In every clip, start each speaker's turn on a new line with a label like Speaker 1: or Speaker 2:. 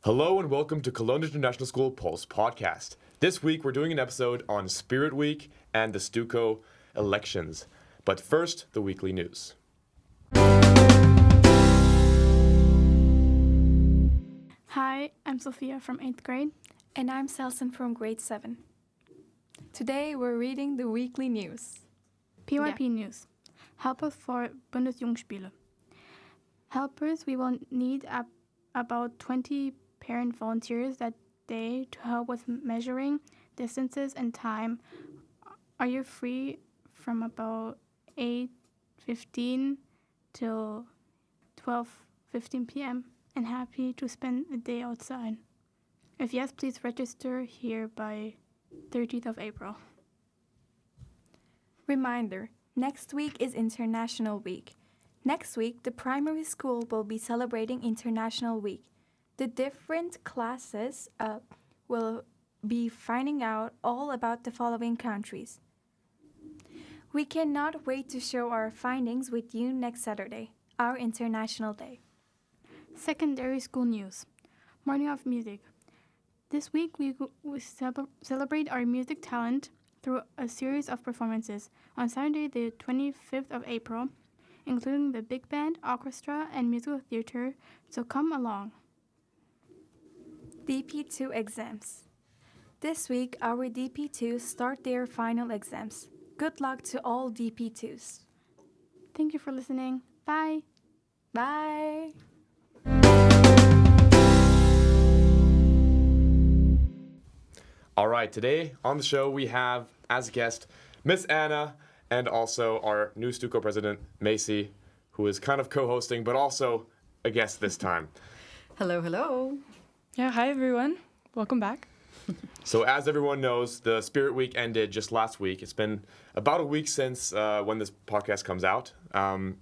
Speaker 1: Hello and welcome to Cologne International School Pulse podcast. This week we're doing an episode on Spirit Week and the STUCO elections. But first, the weekly news.
Speaker 2: Hi, I'm Sophia from 8th grade.
Speaker 3: And I'm Selson from grade 7. Today we're reading the weekly news.
Speaker 2: PYP News. Helpers for Bundesjugendspiele. Helpers, we will need about 20 parent volunteers that day to help with measuring distances and time. Are you free from about 8:15 till 12:15 p.m. and happy to spend a day outside? If yes, please register here by 30th of April.
Speaker 3: Reminder, next week is International Week. Next week, the primary school will be celebrating International Week. The different classes will be finding out all about the following countries. We cannot wait to show our findings with you next Saturday, our International Day.
Speaker 2: Secondary school news. Morning of music. This week we celebrate our music talent through a series of performances on Saturday the 25th of April, including the big band, orchestra, and musical theater, so come along.
Speaker 3: DP2 exams. This week, our DP2s start their final exams. Good luck to all DP2s.
Speaker 2: Thank you for listening. Bye.
Speaker 3: Bye.
Speaker 1: All right, today on the show we have as a guest Ms.Ana and also our new STUCO president, Macy, who is kind of co-hosting but also a guest this time.
Speaker 4: Hello, hello.
Speaker 5: Yeah, hi everyone. Welcome back.
Speaker 1: So as everyone knows, the Spirit Week ended just last week. It's been about a week since when this podcast comes out, and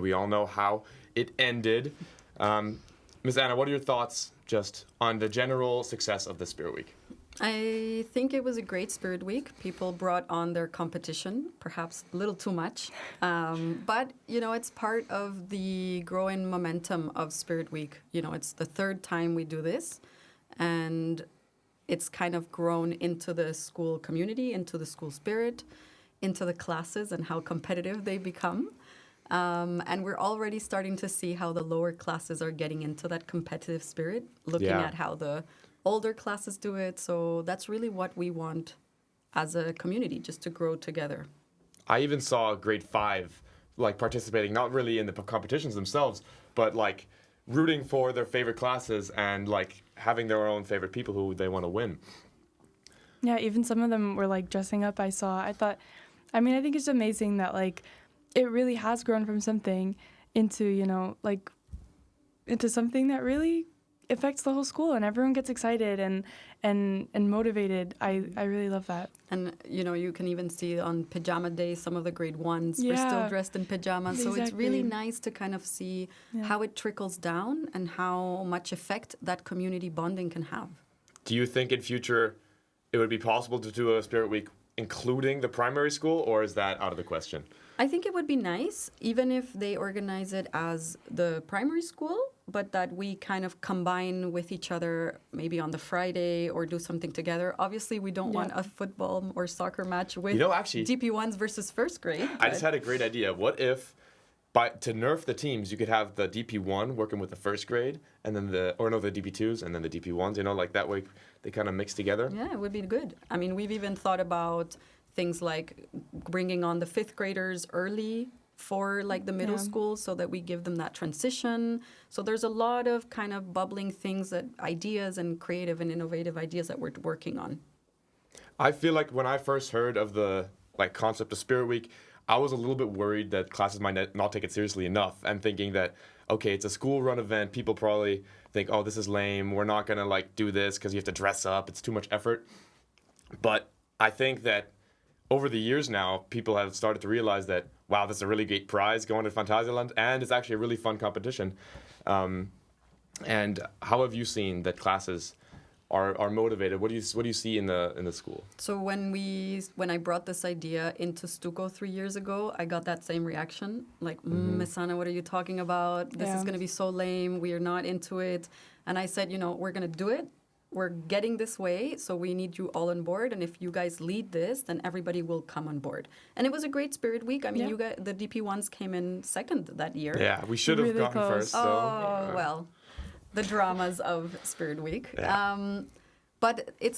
Speaker 1: we all know how it ended. Ms.Ana, what are your thoughts just on the general success of the Spirit Week?
Speaker 4: I think it was a great Spirit Week. People brought on their competition, perhaps a little too much. But, it's part of the growing momentum of Spirit Week. It's the third time we do this. And it's kind of grown into the school community, into the school spirit, into the classes and how competitive they become. And we're already starting to see how the lower classes are getting into that competitive spirit, looking at how the older classes do it. So that's really what we want as a community, just to grow together.
Speaker 1: I even saw grade 5 participating, not really in the competitions themselves, but rooting for their favorite classes and having their own favorite people who they want to win.
Speaker 5: Yeah, even some of them were dressing up. I think it's amazing that it really has grown from something into, into something that really affects the whole school and everyone gets excited and motivated. I really love that.
Speaker 4: And, you can even see on pajama day, some of the grade 1s were still dressed in pajamas.
Speaker 5: Exactly.
Speaker 4: So it's really nice to kind of see how it trickles down and how much effect that community bonding can have.
Speaker 1: Do you think in future it would be possible to do a Spirit Week including the primary school, or is that out of the question?
Speaker 4: I think it would be nice, even if they organize it as the primary school, but that we kind of combine with each other maybe on the Friday or do something together. Obviously, we don't want a football or soccer match with DP1s versus first grade.
Speaker 1: I just had a great idea. What if, to nerf the teams, you could have the DP1 working with the first grade, and then the DP2s, and then the DP1s, that way they kind of mix together?
Speaker 4: Yeah, it would be good. I mean, we've even thought about things like bringing on the 5th graders early for the middle school so that we give them that transition. So there's a lot of kind of bubbling things, ideas and creative and innovative ideas that we're working on.
Speaker 1: I feel like when I first heard of the concept of Spirit Week, I was a little bit worried that classes might not take it seriously enough, and thinking that, okay, it's a school-run event. People probably think, oh, this is lame. We're not going to do this because you have to dress up. It's too much effort. But I think that over the years now, people have started to realize that, wow, this is a really great prize going to Phantasialand, and it's actually a really fun competition. And how have you seen that classes are motivated? What do you see in the school?
Speaker 4: So when I brought this idea into STUCO 3 years ago, I got that same reaction, like, Ms.Ana, what are you talking about? This is going to be so lame. We are not into it. And I said, we're going to do it. We're getting this way, so we need you all on board. And if you guys lead this, then everybody will come on board. And it was a great Spirit Week. I mean, you guys, the DP1s came in second that year.
Speaker 1: Yeah, we should have
Speaker 5: Really
Speaker 1: gotten
Speaker 5: close.
Speaker 1: first. So,
Speaker 4: Well, the dramas of Spirit Week.
Speaker 1: Yeah.
Speaker 4: But it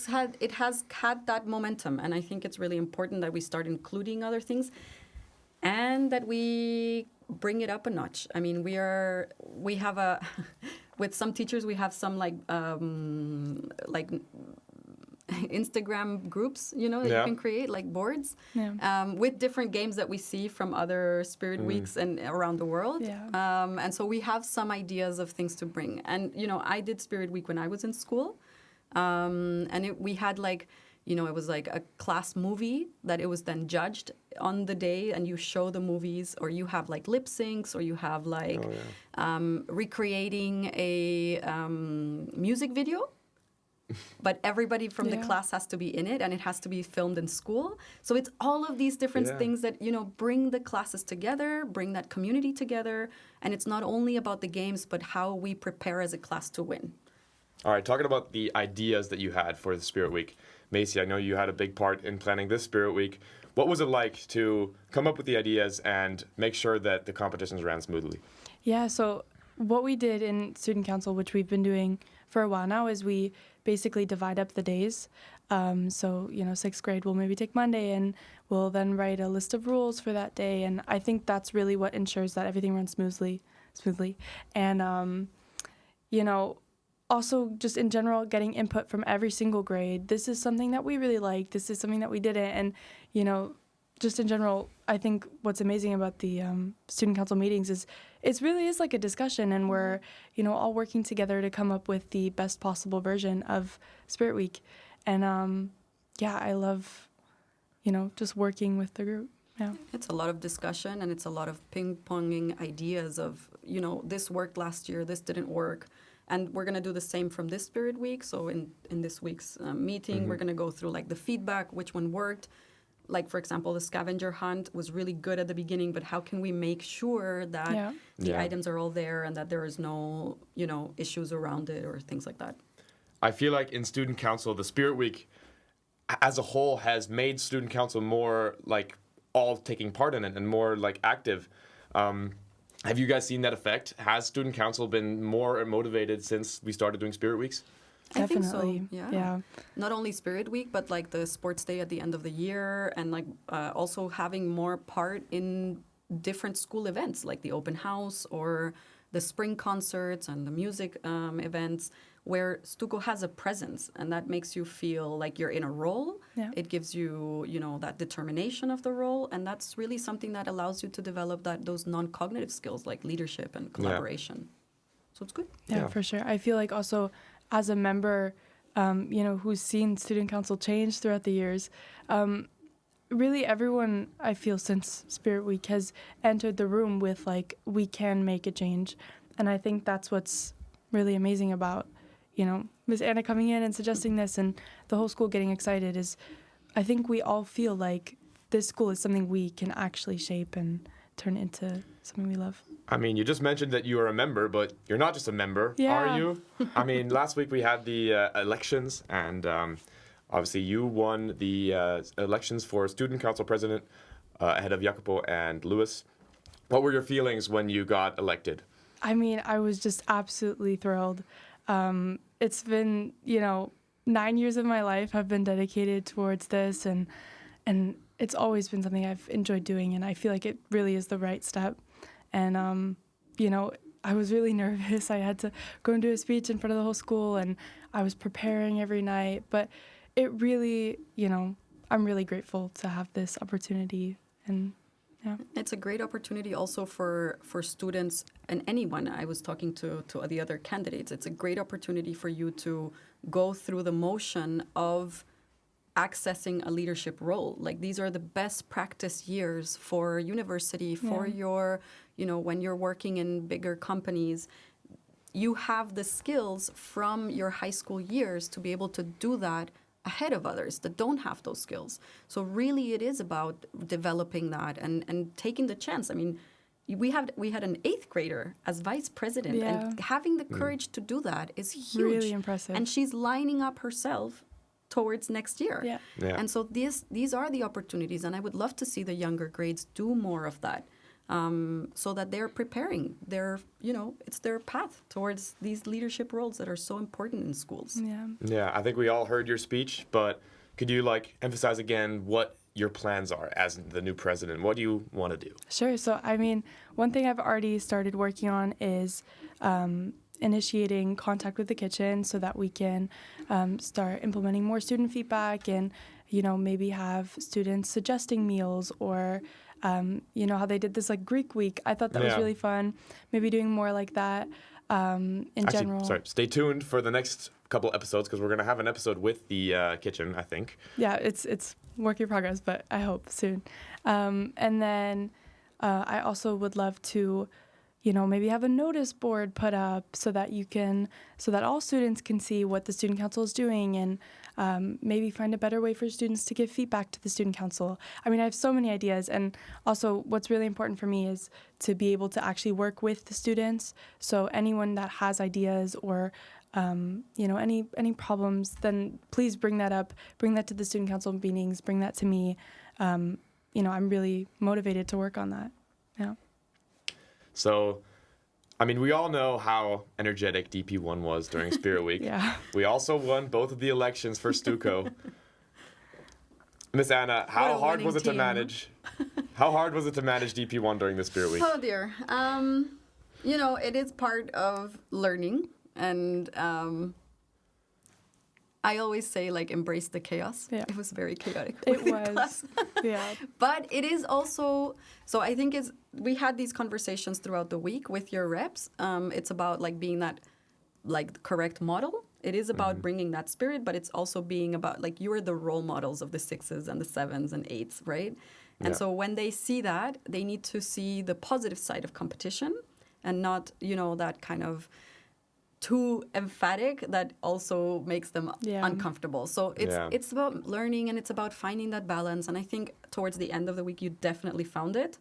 Speaker 4: has had that momentum, and I think it's really important that we start including other things, and that we bring it up a notch. I mean, we have a with some teachers we have some like Instagram groups, that you can create, like boards, with different games that we see from other Spirit Weeks and around the world.
Speaker 5: Yeah.
Speaker 4: And so we have some ideas of things to bring. And, I did Spirit Week when I was in school. And we had it was like a class movie that it was then judged on the day, and you show the movies, or you have like lip syncs, or you have like recreating a music video. But everybody from the class has to be in it, and it has to be filmed in school. So it's all of these different things that, bring the classes together, bring that community together. And it's not only about the games, but how we prepare as a class to win.
Speaker 1: all right, talking about the ideas that you had for the Spirit Week. Macy, I know you had a big part in planning this Spirit Week. What was it like to come up with the ideas and make sure that the competitions ran smoothly?
Speaker 5: Yeah, so what we did in Student Council, which we've been doing for a while now, is we basically divide up the days. So, sixth grade will maybe take Monday, and we'll then write a list of rules for that day. And I think that's really what ensures that everything runs smoothly. And, also just in general, getting input from every single grade. This is something that we really like. This is something that we didn't. And, just in general, I think what's amazing about the Student Council meetings is it really is like a discussion, and we're, all working together to come up with the best possible version of Spirit Week. And, I love, just working with the group. Yeah.
Speaker 4: It's a lot of discussion, and it's a lot of ping-ponging ideas of, this worked last year, this didn't work. And we're going to do the same from this Spirit Week. So in this week's meeting, we're going to go through like the feedback, which one worked. Like, for example, the scavenger hunt was really good at the beginning, but how can we make sure that the items are all there and that there is no, issues around it or things like that?
Speaker 1: I feel like in Student Council, the Spirit Week as a whole has made Student Council more like all taking part in it and more like active. Have you guys seen that effect? Has Student Council been more motivated since we started doing Spirit Weeks?
Speaker 5: Definitely.
Speaker 4: I think so, yeah. Not only Spirit Week, but like the sports day at the end of the year, and like also having more part in different school events, like the open house or the spring concerts and the music events, where STUCO has a presence, and that makes you feel like you're in a role.
Speaker 5: Yeah.
Speaker 4: It gives you, that determination of the role, and that's really something that allows you to develop those non-cognitive skills like leadership and collaboration. So it's good.
Speaker 5: Yeah, for sure. I feel like also as a member, who's seen Student Council change throughout the years, really everyone, I feel, since Spirit Week has entered the room with, like, we can make a change. And I think that's what's really amazing about, Ms.Ana coming in and suggesting this and the whole school getting excited is, I think we all feel like this school is something we can actually shape and turn into something we love.
Speaker 1: I mean, you just mentioned that you are a member, but you're not just a member, are you? I mean, last week we had the elections, and obviously you won the elections for Student Council President ahead of Jacopo and Louis. What were your feelings when you got elected?
Speaker 5: I mean, I was just absolutely thrilled. It's been, 9 years of my life have been dedicated towards this, and it's always been something I've enjoyed doing, and I feel like it really is the right step. And, I was really nervous. I had to go and do a speech in front of the whole school, and I was preparing every night. But it really, I'm really grateful to have this opportunity. And, yeah.
Speaker 4: It's a great opportunity also for students and anyone. I was talking to the other candidates. It's a great opportunity for you to go through the motion of accessing a leadership role. Like, these are the best practice years for university, for your, when you're working in bigger companies. you have the skills from your high school years to be able to do that ahead of others that don't have those skills. So really it is about developing that and taking the chance. I mean, we had an 8th grader as vice president, and having the courage to do that is huge.
Speaker 5: Really impressive.
Speaker 4: And she's lining up herself towards next year.
Speaker 5: Yeah.
Speaker 4: And so these are the opportunities, and I would love to see the younger grades do more of that. So that they're preparing it's their path towards these leadership roles that are so important in schools.
Speaker 1: Yeah, I think we all heard your speech, but could you emphasize again what your plans are as the new president? What do you want to do?
Speaker 5: Sure. So, I mean, one thing I've already started working on is initiating contact with the kitchen so that we can start implementing more student feedback and, maybe have students suggesting meals or, how they did this Greek week. I thought that was really fun. Maybe doing more like that general.
Speaker 1: Sorry, stay tuned for the next couple episodes because we're going to have an episode with the kitchen, I think.
Speaker 5: Yeah, it's work in progress, but I hope soon. And then I also would love to, maybe have a notice board put up so that all students can see what the student council is doing and maybe find a better way for students to give feedback to the student council. I mean, I have so many ideas, and also what's really important for me is to be able to actually work with the students. So anyone that has ideas or any problems, then please bring that up, bring that to the student council meetings, bring that to me. I'm really motivated to work on that. Yeah.
Speaker 1: So, I mean, we all know how energetic DP1 was during Spirit Week.
Speaker 5: Yeah.
Speaker 1: We also won both of the elections for STUCO. Ms.Ana, how hard was it to manage? How hard was it to manage DP1 during the Spirit Week?
Speaker 4: Oh dear. It is part of learning, and I always say embrace the chaos.
Speaker 5: Yeah.
Speaker 4: It was very chaotic.
Speaker 5: It was. Yeah.
Speaker 4: But it is also, so I think we had these conversations throughout the week with your reps. It's about being that correct model. It is about bringing that spirit, but it's also being about you're the role models of the 6s and the 7s and 8s, right? And so when they see that, they need to see the positive side of competition and not, that kind of too emphatic that also makes them uncomfortable. So it's about learning, and it's about finding that balance. And I think towards the end of the week, you definitely found it.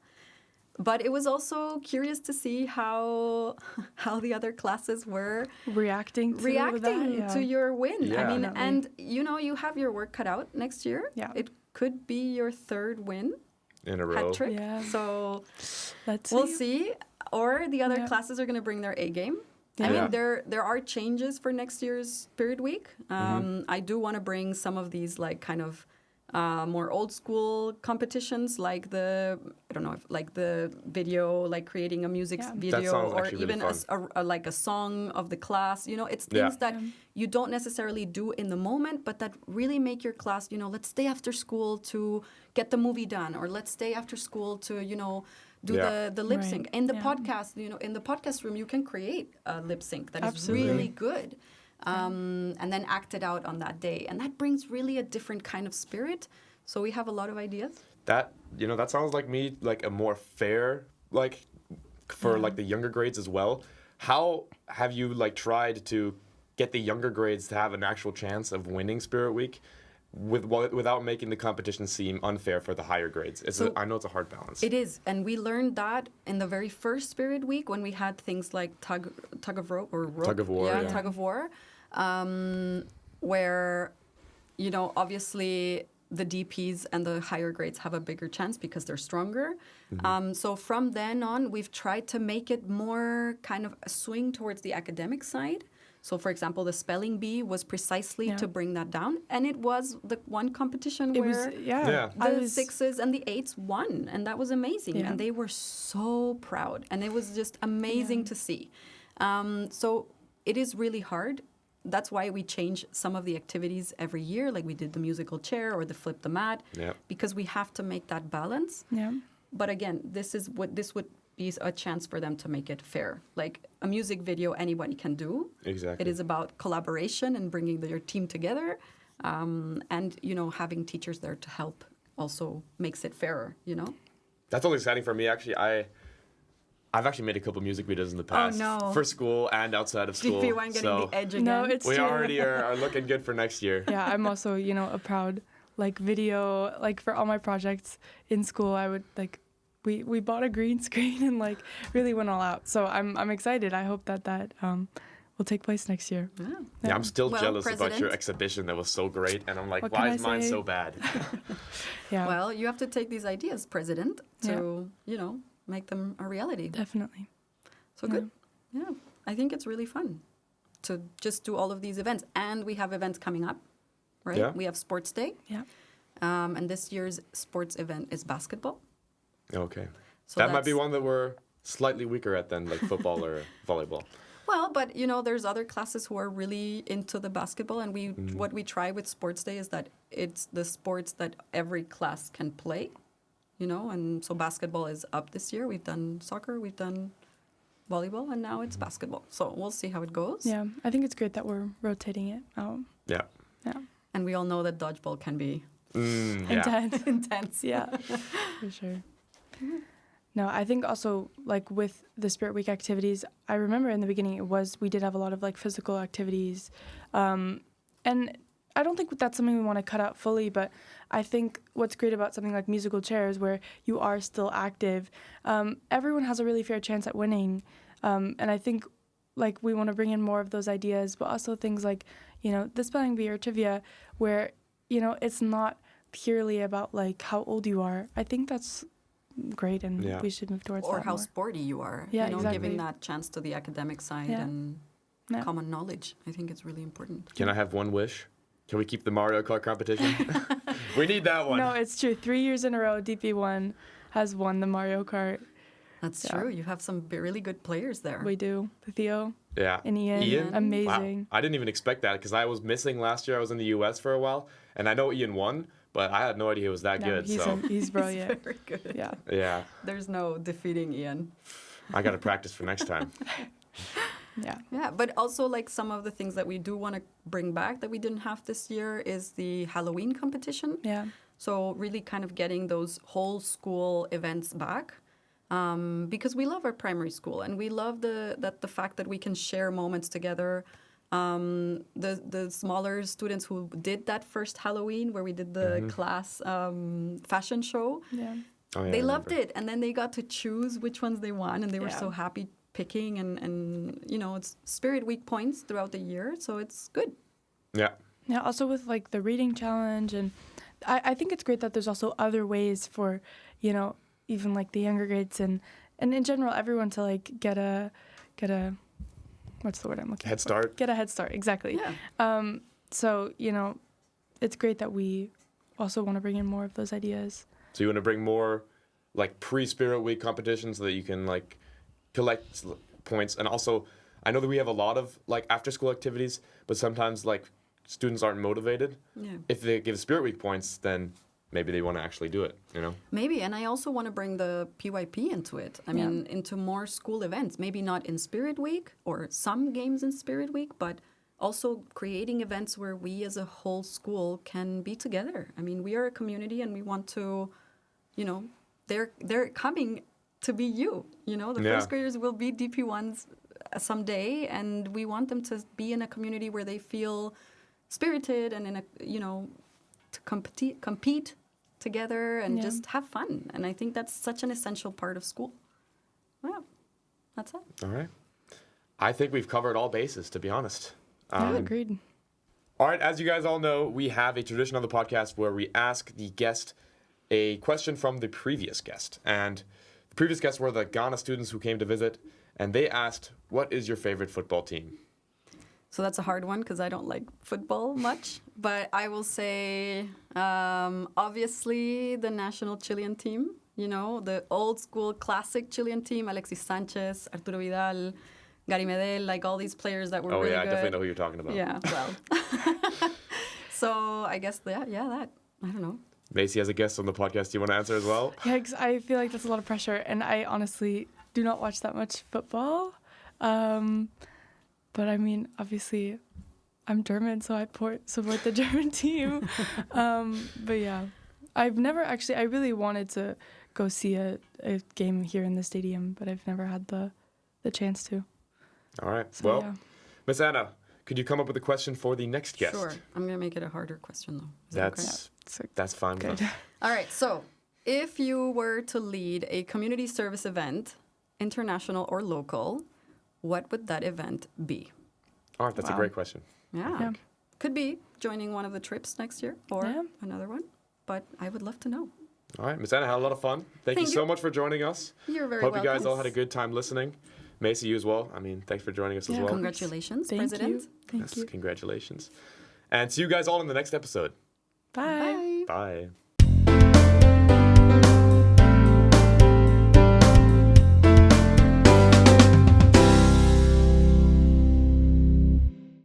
Speaker 4: But it was also curious to see how the other classes were
Speaker 5: reacting
Speaker 4: to your win.
Speaker 1: Yeah.
Speaker 4: I mean, and you have your work cut out next year.
Speaker 5: Yeah.
Speaker 4: It could be your 3rd win
Speaker 1: In a row.
Speaker 4: hat trick.
Speaker 5: Yeah.
Speaker 4: So
Speaker 5: we'll
Speaker 4: see. Or the other classes are going to bring their A game. I mean, there are changes for next year's Spirit Week. I do want to bring some of these more old school competitions, the video, creating a music video, or even a song of the class. It's things that you don't necessarily do in the moment, but that really make your class. Let's stay after school to get the movie done, or let's stay after school to do the lip sync. In the podcast, in the podcast room, you can create a lip sync that is really good. And then act it out on that day. And that brings really a different kind of spirit. So we have a lot of ideas.
Speaker 1: That sounds a more fair, for the younger grades as well. How have you tried to get the younger grades to have an actual chance of winning Spirit Week without making the competition seem unfair for the higher grades? I know it's a hard balance.
Speaker 4: It is, and we learned that in the very first Spirit Week when we had things like tug of rope or rope.
Speaker 1: Tug of war.
Speaker 4: Yeah, tug of war, where obviously the DPs and the higher grades have a bigger chance because they're stronger. So from then on, we've tried to make it more kind of a swing towards the academic side. So, for example, the spelling bee was precisely to bring that down. And it was the one competition where the 6s and the 8s won. And that was amazing. Yeah. And they were so proud. And it was just amazing to see. So it is really hard. That's why we change some of the activities every year, like we did the musical chair or the flip the mat, because we have to make that balance. Yeah. But again, this would be a chance for them to make it fair. Like a music video, anybody can do.
Speaker 1: Exactly.
Speaker 4: It is about collaboration and bringing your team together, and having teachers there to help also makes it fairer.
Speaker 1: That's really exciting for me. Actually, I've actually made a couple music videos in the past.
Speaker 4: no.
Speaker 1: For school and outside of school.
Speaker 4: DP1 getting
Speaker 1: so
Speaker 4: the edge again.
Speaker 5: No, it's
Speaker 1: we
Speaker 5: true.
Speaker 1: already are looking good for next year.
Speaker 5: Yeah, I'm also, a proud, video, for all my projects in school, I would, we bought a green screen and, really went all out. So I'm excited. I hope that will take place next year.
Speaker 1: Yeah, I'm still
Speaker 4: Well,
Speaker 1: jealous about your
Speaker 4: President.
Speaker 1: exhibition. That was so great. And I'm like,
Speaker 5: What
Speaker 1: why
Speaker 5: can
Speaker 1: is
Speaker 5: I
Speaker 1: mine
Speaker 5: say?
Speaker 1: so bad?
Speaker 5: Yeah,
Speaker 4: Well, you have to take these ideas, President, to, make them a reality.
Speaker 5: definitely.
Speaker 4: So good. Yeah. I think it's really fun to just do all of these events. And we have events coming up, right?
Speaker 1: Yeah.
Speaker 4: We have Sports Day.
Speaker 5: Yeah.
Speaker 4: And this year's sports event is basketball.
Speaker 1: Okay.
Speaker 4: So
Speaker 1: that might be
Speaker 4: that's-
Speaker 1: one that we're slightly weaker at than like football or volleyball.
Speaker 4: Well, but there's other classes who are really into the basketball, and what we try with Sports Day is that it's the sports that every class can play, and so basketball is up this year. We've done soccer, we've done volleyball, and now it's basketball. So we'll see how it goes.
Speaker 5: Yeah, I think it's great that we're rotating it out.
Speaker 1: Yeah.
Speaker 5: Yeah.
Speaker 4: And we all know that dodgeball can be
Speaker 1: Yeah.
Speaker 5: Intense.
Speaker 4: intense.
Speaker 5: Yeah, for sure. No, I think also with the Spirit Week activities, I remember in the beginning we did have a lot of physical activities, and I don't think that's something we want to cut out fully, but I think what's great about something like musical chairs where you are still active, everyone has a really fair chance at winning, and I think we want to bring in more of those ideas, but also things like the spelling bee or trivia where it's not purely about how old you are. I think that's great, and we should move towards
Speaker 4: Or
Speaker 5: that
Speaker 4: how
Speaker 5: more.
Speaker 4: sporty you are.
Speaker 5: Yeah, exactly.
Speaker 4: Giving that chance to the academic side and common knowledge. I think it's really important.
Speaker 1: Can I have one wish? Can we keep the Mario Kart competition? We need that one.
Speaker 5: No, it's true. 3 years in a row, DP1 has won the Mario Kart.
Speaker 4: That's
Speaker 5: Yeah.
Speaker 4: true. You have some really good players there.
Speaker 5: We do. Theo
Speaker 1: Yeah.
Speaker 5: and Ian. Amazing.
Speaker 1: Wow. I didn't even expect that because I was missing last year. I was in the U.S. for a while, and I know Ian won, but I had no idea he was that
Speaker 5: No,
Speaker 1: good.
Speaker 5: he's,
Speaker 1: So
Speaker 5: he's brilliant.
Speaker 4: Very good.
Speaker 5: Yeah.
Speaker 1: yeah,
Speaker 4: There's no defeating Ian.
Speaker 1: I got to practice for next time.
Speaker 5: Yeah.
Speaker 4: Yeah, but also some of the things that we do want to bring back that we didn't have this year is the Halloween competition.
Speaker 5: Yeah.
Speaker 4: So really kind of getting those whole school events back. Because we love our primary school and we love the fact that we can share moments together. The smaller students who did that first Halloween where we did the class fashion show,
Speaker 5: Yeah.
Speaker 1: Oh, yeah,
Speaker 4: they
Speaker 1: I
Speaker 4: loved
Speaker 1: remember.
Speaker 4: it. And then they got to choose which ones they won and they were
Speaker 5: Yeah.
Speaker 4: so happy picking and it's Spirit Week points throughout the year. So it's good.
Speaker 1: Yeah.
Speaker 5: Yeah, also with the reading challenge, and I think it's great that there's also other ways for, even the younger grades and in general everyone to get a what's the word I'm looking
Speaker 1: Head
Speaker 5: for?
Speaker 1: start.
Speaker 5: Get a head start, exactly.
Speaker 4: Yeah.
Speaker 5: So, it's great that we also want to bring in more of those ideas.
Speaker 1: So you want to bring more pre-Spirit Week competitions so that you can collect points, and also I know that we have a lot of after-school activities, but sometimes students aren't motivated.
Speaker 4: Yeah.
Speaker 1: If they give Spirit Week points, then maybe they want to actually do it.
Speaker 4: Maybe, and I also want to bring the PYP into it. I mean, into more school events. Maybe not in Spirit Week or some games in Spirit Week, but also creating events where we as a whole school can be together. I mean, we are a community and we want to, they're coming to be you. The first graders will be DP1s someday, and we want them to be in a community where they feel spirited and in a, to compete together and just have fun. And I think that's such an essential part of school. Wow, that's it.
Speaker 1: All right. I think we've covered all bases, to be honest.
Speaker 5: Yeah, agreed.
Speaker 1: All right, as you guys all know, we have a tradition on the podcast where we ask the guest a question from the previous guest. And the previous guests were the Ghana students who came to visit, and they asked, what is your favorite football team?
Speaker 4: So that's a hard one because I don't like football much. But I will say, obviously, the national Chilean team. The old school classic Chilean team, Alexis Sanchez, Arturo Vidal, Gary Medel, all these players that were really good.
Speaker 1: I definitely know who you're talking about.
Speaker 4: Yeah, well. So I guess, that. I don't know.
Speaker 1: Macy has a guest on the podcast. Do you want to answer as well?
Speaker 5: Yeah, 'cause I feel like that's a lot of pressure, and I honestly do not watch that much football. But I mean, obviously, I'm German, so I support the German team. But yeah, I've never actually. I really wanted to go see a game here in the stadium, but I've never had the chance to.
Speaker 1: All right.
Speaker 5: So,
Speaker 1: Well,
Speaker 5: yeah.
Speaker 1: Miss Ana, could you come up with a question for the next guest?
Speaker 4: Sure. I'm going to make it a harder question, though. Is that okay?
Speaker 1: That's fine.
Speaker 5: Good.
Speaker 4: All right. So, if you were to lead a community service event, international or local, what would that event be?
Speaker 1: All right. That's a great question.
Speaker 4: Yeah. Could be joining one of the trips next year or another one. But I would love to know.
Speaker 1: All right. Miss Ana, had a lot of fun. Thank you so much for joining us.
Speaker 4: You're very
Speaker 1: Hope
Speaker 4: welcome.
Speaker 1: you guys all had a good time listening. Macy, you as well. I mean, thanks for joining us as well.
Speaker 4: Congratulations,
Speaker 5: Thank
Speaker 4: President.
Speaker 5: you. Thank you.
Speaker 1: Congratulations. And see you guys all in the next episode.
Speaker 5: Bye.
Speaker 4: Bye.
Speaker 1: Bye.